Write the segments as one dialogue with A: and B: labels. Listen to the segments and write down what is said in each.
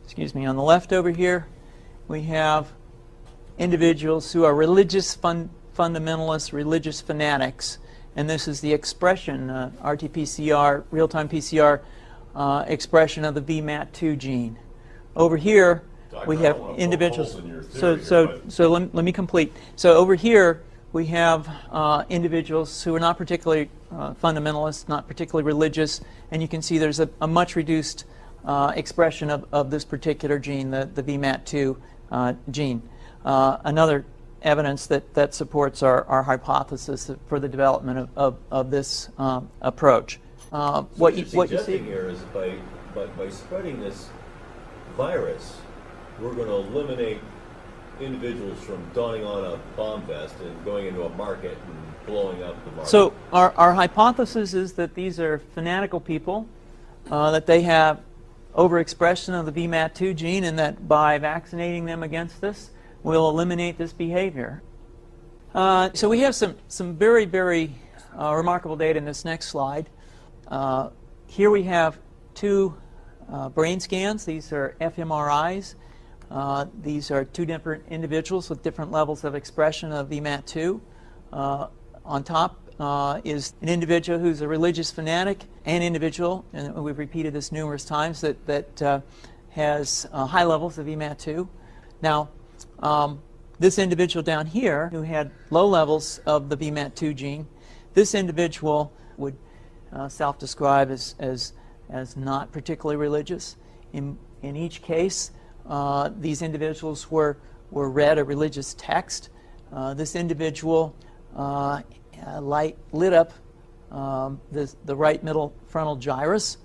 A: excuse me, on the left over here, we have individuals who are religious fundamentalists, religious fanatics, and this is the expression, RT-PCR, real-time PCR expression of the VMAT2 gene. Over here, we have individuals. So let me complete. So over here, we have individuals who are not particularly fundamentalist, not particularly religious, and you can see there's a much reduced expression of this particular gene, the VMAT2 gene. Another evidence that supports our hypothesis for the development of this approach.
B: What you see here is by spreading this virus, we're going to eliminate individuals from donning on a bomb vest and going into a market and blowing up the market.
A: So our hypothesis is that these are fanatical people, that they have overexpression of the VMAT2 gene, and that by vaccinating them against this, we'll eliminate this behavior. So we have some very, very remarkable data in this next slide. Here we have two brain scans. These are fMRIs. These are two different individuals with different levels of expression of VMAT2. On top is an individual who's a religious fanatic, an individual, and we've repeated this numerous times, that has high levels of VMAT2. Now, this individual down here who had low levels of the VMAT2 gene, this individual would self-describe as not particularly religious. In each case, these individuals were read a religious text. This individual lit up the right middle frontal gyrus,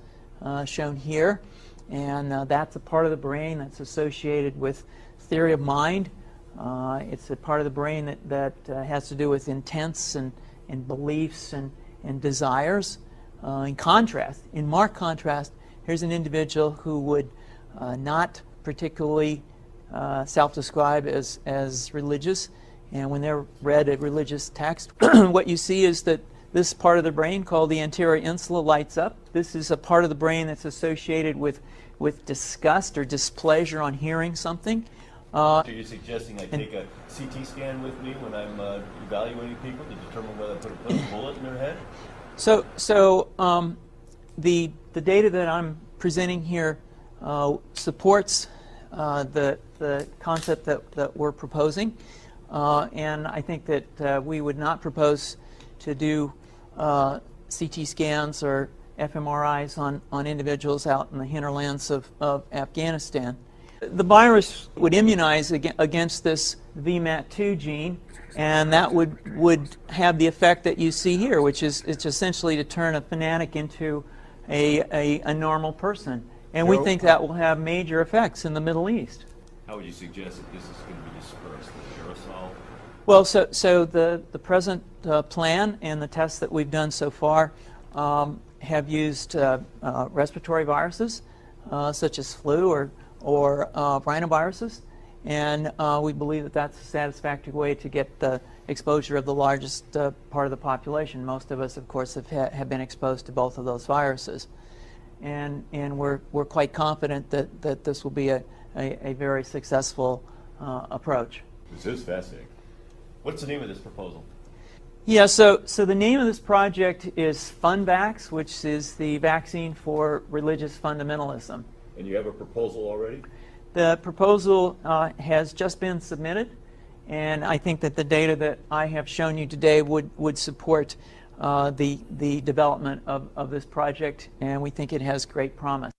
A: shown here, and that's a part of the brain that's associated with theory of mind. It's a part of the brain that has to do with intents and beliefs and desires. In marked contrast, here's an individual who would not particularly self-describe as religious, and when they're read a religious text, what you see is that this part of the brain called the anterior insula lights up. This is a part of the brain that's associated with disgust or displeasure on hearing something.
B: So you're suggesting I take a CT scan with me when I'm evaluating people to determine whether I put a bullet in their head?
A: So the data that I'm presenting here supports the concept that we're proposing, and I think that we would not propose to do CT scans or fMRIs on individuals out in the hinterlands of Afghanistan. The virus would immunize against this VMAT2 gene, and that would have the effect that you see here, which is it's essentially to turn a fanatic into a normal person. And we think that will have major effects in the Middle East.
B: How would you suggest that this is going to be dispersed, the aerosol?
A: Well, so the present plan and the tests that we've done so far have used respiratory viruses, such as flu or rhinoviruses, and we believe that that's a satisfactory way to get the exposure of the largest part of the population. Most of us, of course, have been exposed to both of those viruses, and we're quite confident that this will be a very successful approach.
B: This is fascinating. What's the name of this proposal?
A: Yeah, so the name of this project is FunVax, which is the vaccine for religious fundamentalism.
B: And you have a proposal already?
A: The proposal has just been submitted, and I think that the data that I have shown you today would support the development of this project, and we think it has great promise.